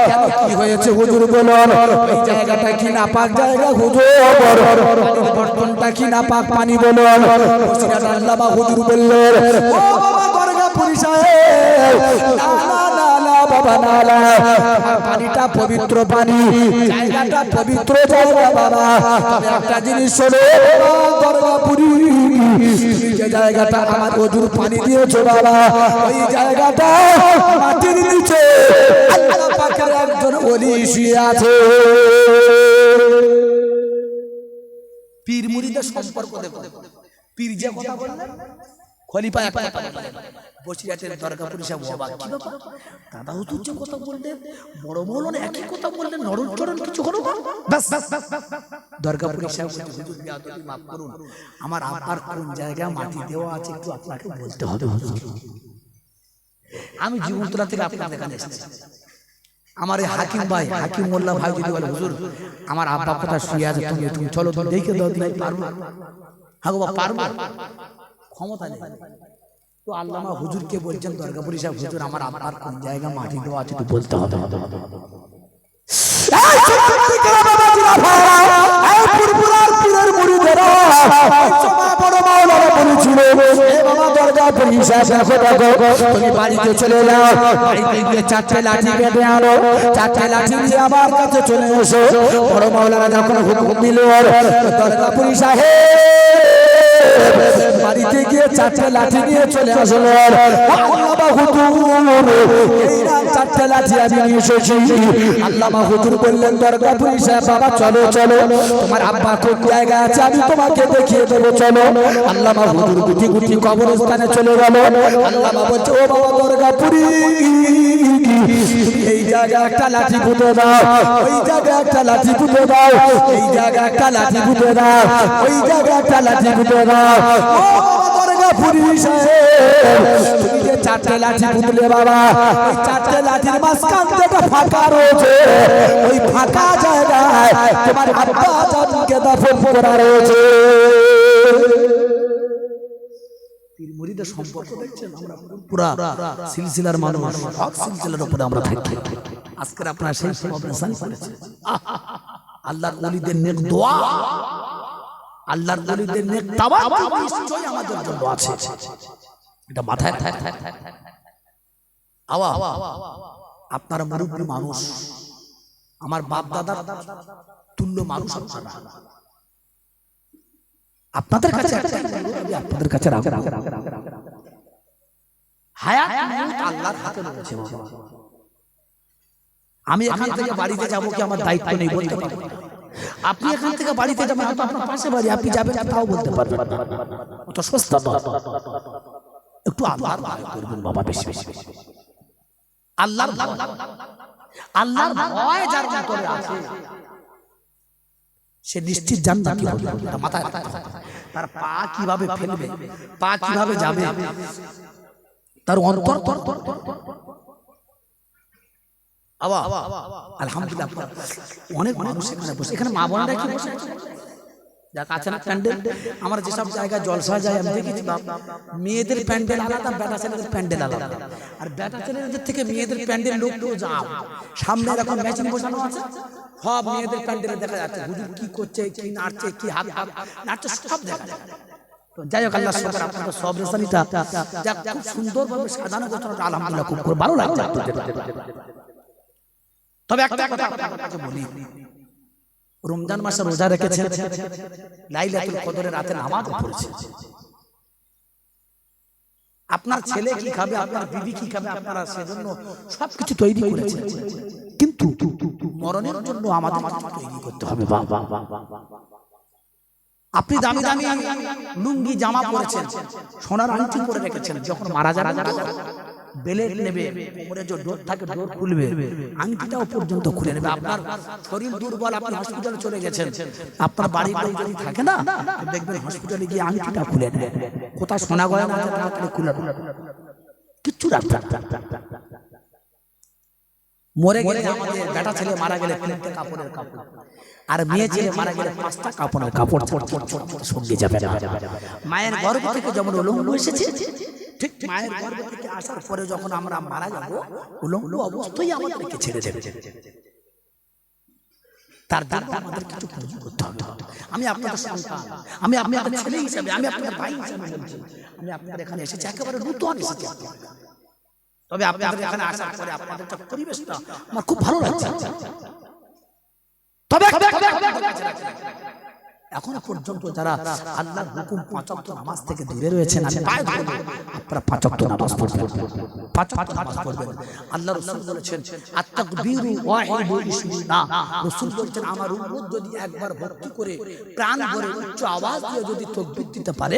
কেন কি হয়েছে হুজুর বলুন? এই জায়গাটা কি নাপাক জায়গা হুজুর? বর্তনটা কি নাপাক পানি বলুন? বসিরাত আল্লামা হুজুর বললেন, ও বাবা দরগাপুরি সাহেব, না বাবা না, পানিটা পবিত্র পানি, জায়গাটা পবিত্র জায়গা বাবা। তবে একটা জিনিস শোনো দরগাপুরি, যে জায়গাটা আমার ওজুর পানি দিয়েছো বাবা, ওই জায়গাটা মাটির নিচে আল্লাহ পাকের একজন ওলি শুয়ে আছে। পীর মুরিদের সম্পর্ক দেখো, পীর যে কথা বললেন খলিফা এক কথা বললেন, বসিরাতের দরগাপুরি সাহেব অবাক, কি ব্যাপার দাদা হুজুর যে কথা বললেন বড় মাওলানা একই কথা বললেন, নরম কিছু হলো না? বাস দরগাপুরি সাহেব হুজুর বেয়াদবি মাফ করুন, আমার আব্বার কোন জায়গায় মাটি দেওয়া আছে একটু আপনাকে বলতে হবে হুজুর। আমি জীবনতলা থেকে আপনাদের এখানে এসেছি, আমার এই হাকিম ভাই, হাকিম মোল্লা ভাই যদি বলে হুজুর আমার আব্বা কথা শুয়ে আছে, তুমি চলো তুমি দেখে দাও, নাই পারবো? হ্যাঁ বাবা পারবো, ক্ষমতা নেই। তো আল্লামা হুজুরকে বলছেন দরগাপুরি সাহেব, হুজুর আমার আব্বার কোন জায়গা মাটি দেওয়া আছে একটু বলতে হবে। তুমি বাড়িতে চলে যাও, বাড়িতে গিয়ে চারটে লাঠি কেটে আনো, চারটে লাঠি নিয়ে আমার কাছে চলে এসো। বড় মাওলানা যখন হুকুম দিল, দরগাপুরি সাহেব বাড়িতে গিয়ে চারটে লাঠি নিয়ে চলে আসলো। আল্লামা হুজুর এই চারটে লাঠি আমি নিয়ে এসেছি। আল্লামা হুজুর বললেন দরগাপুরি সাহেব বাবা চলো চলো, তোমার আব্বা কোন জায়গায় আছে আমি তোমাকে দেখিয়ে দেবো, চলো। আল্লামা হুজুর গুটি গুটি কবরস্থানে চলে গেল। আল্লামা বলছে, ও বাবা দরগাপুরি, এই জায়গায় একটা লাঠি পুঁতে দাও, ওই জায়গায় একটা লাঠি পুঁতে দাও, এই জায়গায় একটা লাঠি পুঁতে দাও, ওই জায়গায় একটা লাঠি পুঁতে দাও। ও বাবা দরগাপুরি সাহেব, তুমি যে চারটে লাঠি পুঁতলে বাবা, ওই চারটে লাঠির মাঝখান যেটা ফাঁকা রয়েছে, ওই ফাঁকা জায়গায় তোমার আব্বা জানকে দাফন করা রয়েছে। পীর মুরিদের সম্পর্ক দেখছেন, আমরা পুরা সিলসিলার মানুষ, হক সিলসিলার উপরে আমরা থাকি। আজকে আপনারা সেই অপারেশন করেছেন, আল্লাহর ওলিদের নেক দোয়া, আল্লাহর ওলিদের নেক তাওয়াক্কুল নিশ্চয়ই আমাদের জন্য আছে, এটা মাথায় থাকে। আওয়া আপনারা মুরব্বী মানুষ, আমার বাপ দাদার তুল্য মানুষ আপনারা, আপনাদের কাছে আমি আপনাদের কাছে হায়াত মউত আল্লাহর হাতে রয়েছে। আমি এখান থেকে বাড়িতে যাব কি আমার দায়িত্ব নেই বলতে পারবো না। আপনি এখান থেকে বাড়িতে যাবেন, হয়তো আপনার পাশে বাড়ি, আপনি যাবেন তাও বলতে পারবেন না, অত সস্তা নয়। একটু আল্লাহর ভয় করবেন বাবা, বেশি বেশি আল্লাহর ভয়, আল্লাহর ভয় যার ভিতরে আছে সে নিশ্চিত জান্নাত কি হবে এটা মাথায় রাখতে হবে। তার পা কিভাবে ফেলবে, পা কিভাবে যাবে, তার অন্তর আলহামদুলিল্লাহ অনেক মানুষ এখানে বসে, এখানে মা বোনেরা কি বসে আছে, যাক আছে না প্যান্ডেল। আমরা যেসব জায়গায় জলসা যায় আমি দেখেছি মেয়েদের প্যান্ডেল আলাদা, বেটা ছেলেদের প্যান্ডেল আলাদা। আর বেটা ছেলেদের থেকে মেয়েদের প্যান্ডেল লোক যাও, সামনে এরকম মেশিন বসানো আছে, সব মেয়েদের প্যান্ডেলে দেখা যাচ্ছে হুজুর কি করছে, কি নাচছে, কি হাত হাত নাচছে, সব দেখা যায়। যাই হোক আল্লাহ শুকর, আপনাদের সব রেসানিটা যা খুব সুন্দরভাবে সাজানো গোছানোটা আলহামদুলিল্লাহ খুব করে ভালো লাগছে। তবে একটা কথা আপনাদের কাছে বলি, রমজান মাসে রোজা রেখেছেন, লাইলাতুল কদরের রাতে নামাজ পড়েছেন। আপনার ছেলে কি খাবে, আপনার বিবি কি খাবে, আপনারা সেজন্য সবকিছু তৈরি করেছেন, কিন্তু মরণের জন্য আমাদের তৈরি করতে হবে। আপনি দামি দামি লুঙ্গি জামা পরেছেন, সোনার আংটি পরে রেখেছেন, যখন মারা যাবেন বেলেট নেবে, কোমরে যে ডোর থাকে ডোর খুলবে, আংটিটাও পর্যন্ত খুলে নেবে। আপনার শরীর দুর্বল, আপনি হসপিটালে চলে গেছেন, আপনার বাড়ির লোক যদি থাকে না, দেখবেন হসপিটালে গিয়ে আংটিটা খুলে নেবে, কোথায় সোনা গয়না আছে তাড়াতাড়ি খুলে কিচ্ছু রাখবে। মরে গেলে আমাদের বেটা ছেলে মারা গেলে 3টে কাপড়ের কাপড়, আর মেয়ে ছেলে মারা গেলে 5টা কাপড়ের কাপড় সঙ্গে যাবে না। মায়ের গর্ভ থেকে যেমন উলঙ্গ এসেছে, ঠিক মায়ের গর্ভ থেকে আসার পরে যখন আমরা মারা যাব, উলঙ্গ অবস্থায় আমাদেরকে ছেড়ে দেবে। তার জন্য আমাদের কিছু পুঁজি করতে হবে। আমি আপনাদের সন্তান, আমি আপনাদের ছেলে হিসেবে, আমি আপনাদের ভাই হিসেবে বলছি, আমি আপনাদের এখানে এসেছি, একেবারে নতুন এসেছি। তবে আপনাদের এখানে আসার পরে আপনাদের পরিবেশটা আমার খুব ভালো লাগছে। তবে এখনো পর্যন্ত যারা আল্লাহর হুকুম 5 ওয়াক্ত নামাজ থেকে দূরে রয়েছেন, আমি পায়ে ধরবো, আপনারা 5 ওয়াক্ত নামাজ পড়বেন, 5 ওয়াক্ত নামাজ পড়বেন। আল্লাহ রাসূল বলেছেন আত-তাকবীরু ওয়াহিদু ইসমিনা, রাসূল বলেছেন আমার উম্মত যদি একবার ভক্তি করে প্রাণ ভরে উচ্চ আওয়াজ দিয়ে যদি তাকবীর দিতে পারে,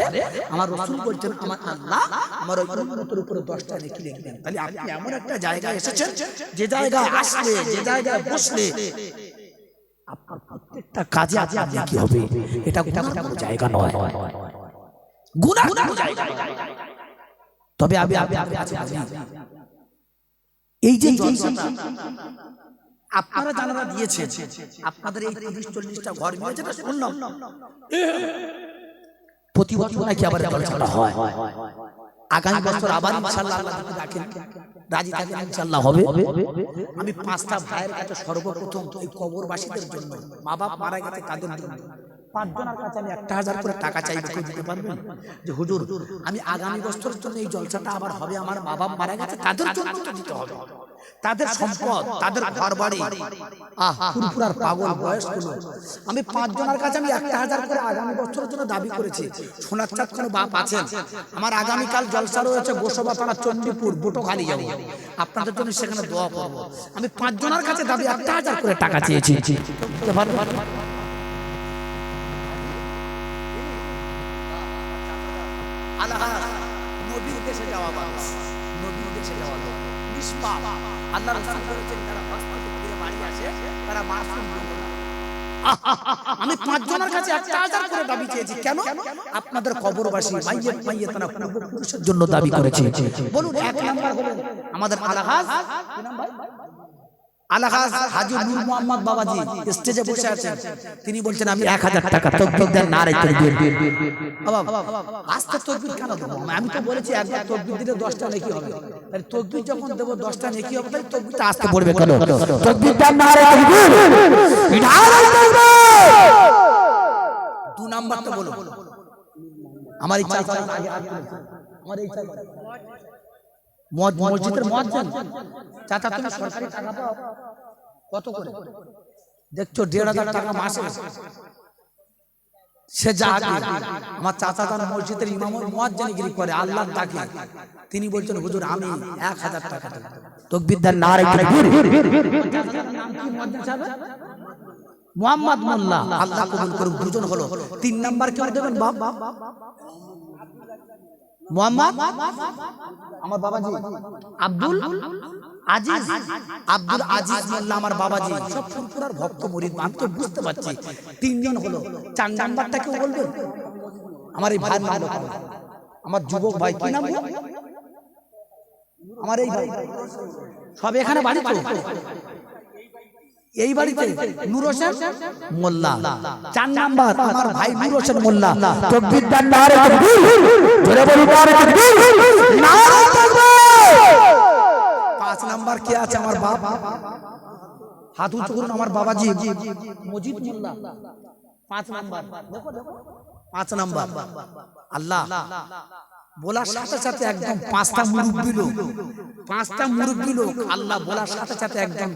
আমার রাসূল বলেছেন আমার আল্লাহ আমার ওই উম্মতের উপরে 10টা নেকি লিখবেন। তাহলে আপনি এমন একটা জায়গায় এসেছেন, যে জায়গায় আসলে, যে জায়গায় বসলে আপনার প্রত্যেকটা কাজে আপনার কি হবে, এটা গুনার কোনো জায়গা নয়, গুনার কোনো জায়গা। তবে আমি আপনাদের কাছে বলি, এই যে জলসাটা আপনারা যারা দিয়েছেন, আপনাদের এই 30-40টা ঘর মিলে যেটা শুনলাম, প্রতি বছর নাকি আবার জলসাটা হয়। আগামী বছর আবার ইনশাআল্লাহ আল্লাহ যদি ডাকেন, রাজি থাকেন, ইনশাআল্লাহ হবে। আমি 5টা ভাইয়ের কাছে সর্বপ্রথম এই কবরবাসীদের জন্য, মা বাপ মারা গেছে তাদের জন্য 5 জনের কাছে আমি 1000 করে টাকা চাইবো, কেউ দিতে পারবেন? যে হুজুর আমি আগামী বছরের জন্য এই জলসাটা আবার হবে, আমার মা বাপ মারা গেছে তাদের জন্য তো দিতে হবে, তাদের সম্পদ, তাদের ঘরবাড়ি, ফুরফুরার পাগল বয়সগুলো, আমি 5 জনের কাছে আমি 1000 করে আগামী বছরের জন্য দাবি করেছি। সোনার চাঁদ কোনো বাপ আছেন? আমার আগামীকাল জলসা রয়েছে গোসবাপাড়া চণ্ডীপুর বটখালি যাব, আপনাদের জন্য সেখানে দোয়া করব। আমি 5 জনের কাছে দাবি 1000 করে টাকা চেয়েছি। নবীর দেশে যাওয়া মানুষ, নবীর দেশে যাওয়া লোক নিষ্পাপ, আল্লাহ রাসূল বলেছেন যারা বাস্তব ফিরে বাড়ি আসে তারা মাসুম লোক। আমি 5 জনের কাছে 1000 করে দাবি চেয়েছি। কেন? আপনাদের কবরবাসী মাইয়েত তারা পূর্বপুরুষের জন্য দাবি করেছে। বলুন, 1 নাম্বার হলেন আমাদের আলাহাজ, কি নাম ভাই? আলাহাজ হাজী নূর মোহাম্মদ বাবাজি স্টেজে বসে আছেন, তিনি বলছেন আমি 1000 টাকা তাকবীর দেন, নারে তাকবীর। বাবা আস্তে তাকবীর কেন দেব? আমি তো বলেছি একবার তাকবীর দিলে 10টা নেকি হবে, তাহলে তাকবীর যখন দেব 10টা নেকি হবে, তাহলে তাকবীরটা আস্তে পড়বে কেন? তাকবীর দেন, নারে তাকবীর, নারে তাকবীর। 2 নাম্বারটা বলো, আমার ইচ্ছা আছে আগে আমার ইচ্ছা মসজিদের মুয়াজ্জিন, চাচা তুমি সরকারি টাকা পাও কত করে? দেখছো 1500 টাকা মাসে, সে যাবে। আমার চাচা তার মসজিদের ইমামের মুয়াজ্জিনগিরি করে, আল্লাহর ডাকে। তিনি বলছেন হুজুর আমি 1000 টাকা দেব, তাকবীর দেন, নারে তাকবীর। চাচার নাম কি মুয়াজ্জিন সাহেব? মোহাম্মদ মোল্লা। আল্লাহ কবুল করুন, 2 জন হলো। 3 নাম্বার কেউ দেবেন? বাপ মোহাম্মদ আমার বাবাজি আব্দুল আজিজ, আব্দুল আজিজ মোল্লা আমার বাবাজি, সব ফুরফুরার ভক্ত মুরিদ। আমি তো বুঝতে পারছি 3 জন হলো। 4 নাম্বারটা কেউ বলবেন? আমার এই ভাইয়ের নাম বলুন, আমার যুবক ভাই, কি নাম? আমার এই ভাই, সব এখানে বাড়ি তো, এই বাড়িতে নূর হোসেন মোল্লা। 4 নাম্বার আমার ভাই নূর হোসেন মোল্লা। তাকবীর দেন, নারে তাকবীর, জোরে বলুন নারে তাকবীর, নারে তাকবীর। 5 নাম্বার কে আছে? আমার বাপ, হাত উঁচু করুন, আমার বাবাজি মজিদ মোল্লা। 5 নাম্বার দেখো, 5 নাম্বার। আল্লাহ বলার সাথে সাথে একদম পাঁচটা মুরব্বী লোক আল্লাহ বলার সাথে সাথে একদম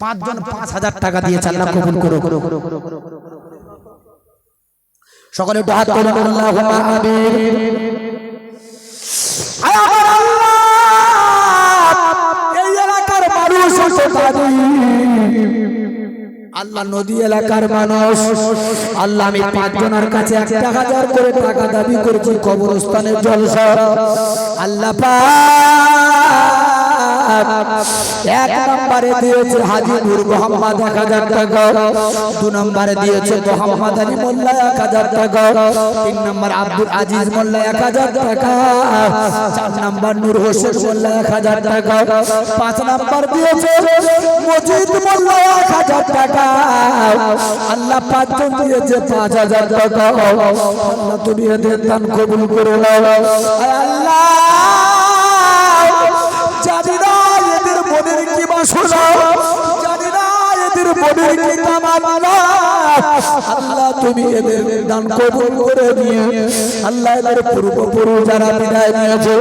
5 জন 5,000 টাকা দিয়েছে। আল্লাহ কবুল করুক। সকলে একটু হাত তুলে বলুন আল্লাহুম্মা আমিন। আয় আমার আল্লাহ, এই এলাকার মানুষ হচ্ছে আল্লাহ, নদী এলাকার মানুষ আল্লাহ, আমি 5 জনের কাছে 1,000 করে টাকা দাবি করেছি কবরস্থানের জলসা। আল্লাহ পাক 1 নম্বরে দিয়েছে হাজী নূর মোহাম্মদ 1000 টাকা, 2 নম্বরে দিয়েছে মোহাম্মদ আলী মোল্লা 1000 টাকা, 3 নম্বর আব্দুল আজিজ মোল্লা 1000 টাকা, 4 নম্বর নূর হোসেন মোল্লা 1000 টাকা, 5 নম্বর দিয়েছে মজিদ মোল্লা 1000 টাকা। আল্লাহ 5 জন দিয়েছে 5000 টাকা। আল্লাহ তুমি এদের দান কবুল করে নাও। আল্লাহ জানি না এদের মনের কি বাসনা, জানি না এদের মনের কি তামান্না। আল্লাহ তুমি এদের দান কবুল করে নিয়ে আল্লাহ এদের পূর্বপুরুষ যারা বিদায় নিয়েছে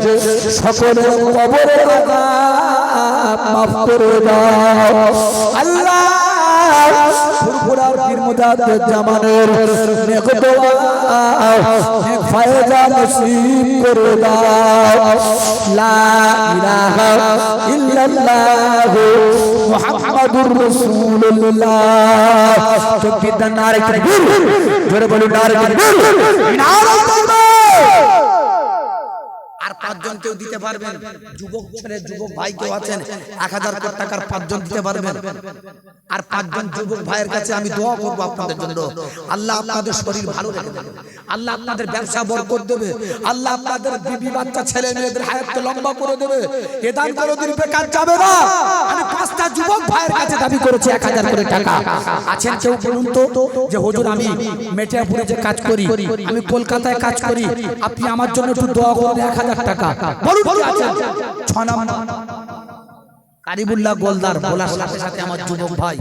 সকলের কবরের আযাব মাফ করে দাও। আল্লাহ ফুরফুরার পীর মুজাদ্দিদ জামানের নেক দোয়া নেক ফায়দা নসিব করে দাও। লা ইলাহা ইল্লাল্লাহ মুহাম্মাদুর রাসূলুল্লাহ। তাকবীর দেন, নারে তাকবীর, জোরে বলুন নারে তাকবীর, নারে তাকবীর। আর 5 জন কেউ দিতে পারবেন? যুবক ছেলে যুবক ভাই কেউ আছেন 1000 টাকার 5 জন দিতে পারবেন? আর 5 জন যুবক ভাইয়ের কাছে আমি দোয়া করব আপনাদের জন্য, আল্লাহ আপনাদের শরীর ভালো রেখে দেবে, আল্লাহ আপনাদের ব্যবসা বরকত দেবে, আল্লাহ আপনাদের বিবি বাচ্চা ছেলে মেয়েদের হায়াত লম্বা করে দেবে, এ দান কোনোদিন বেকার যাবে না। আমি 5টা যুবক ভাইয়ের কাছে দাবি করেছি 1000 করে টাকা। আছেন কেউ বলুন তো যে হুজুর আমি মেটিয়াপুরে যে কাজ করি, আমি কলকাতায় কাজ করি, আপনি আমার জন্য একটু দোয়া করুন 1000 টাকা। বলুন কি আছেন? 6 নম্বর কারিবুল্লাহ গোলদার, বলার সাথে সাথে আমার যুবক ভাই,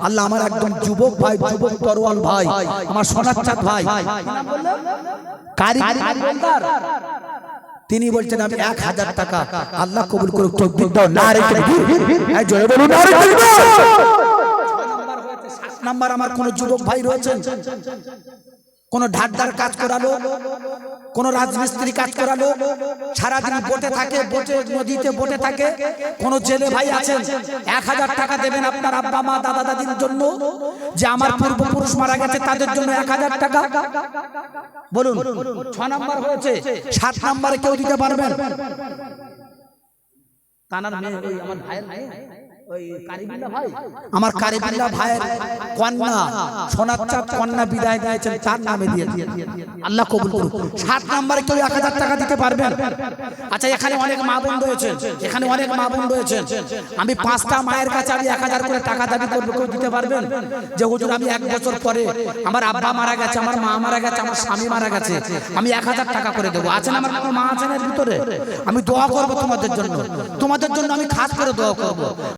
আল্লাহ আমার একদম যুবক ভাই, যুবক তরওয়াল ভাই, আমার সোনার চাঁদ ভাই কারিবুল্লাহ গোলদার, তিনি বলছেন আমি 1000 টাকা। আল্লাহ কবুল করুক। তাকবীর দাও, নারে তাকবীর, এই জোরে বলুন নারে তাকবীর। 7 নম্বর আমার কোন যুবক ভাই রয়েছেন কোন ঢাকদার কাজ করালো, কোন রাজমিস্ত্রি কাজ করালো, সারাদিন বোটে থাকে, বোটে নদীতে বোটে থাকে, কোন জেলে ভাই আছেন 1000 টাকা দেবেন আপনার আব্বা মা দাদা দাদির জন্য, যে আমার পূর্বপুরুষ মারা গেছে তাদের জন্য 1000 টাকা। বলুন 6 নাম্বার হয়েছে। 7 নম্বরে কেউ দিতে পারবেন? তানার মেয়ে, ওই আমার ভাইয়ের মেয়ে, ওই কারিবুল্লাহ ভাই, আমার কারিবুল্লাহ ভাইয়ের কন্যা সোনার চাঁদ কন্যা বিদায় দিয়েছেন, তার নামে দিয়েছে, আল্লাহ কবুল করুন। 7 নম্বরে কেউ 1000 টাকা দিতে পারবেন? আচ্ছা এখানে অনেক মা বোন রয়েছেন, এখানে অনেক মা বোন রয়েছেন, আমি 5টা মায়ের কাছে আমি 1000 করে টাকা দাবি করবো, কেউ দিতে পারবেন? যে হুজুর আমি 1 বছর পরে আমার আব্বা মারা গেছে, আমার মা মারা গেছে, আমার স্বামী মারা গেছে, আমি 1000 টাকা করে দেবো। আছেন আমার কোনো মা আছেন এর ভিতরে? আমি দোয়া করবো তোমাদের জন্য, তোমাদের জন্য আমি খাস করে দোয়া করবো।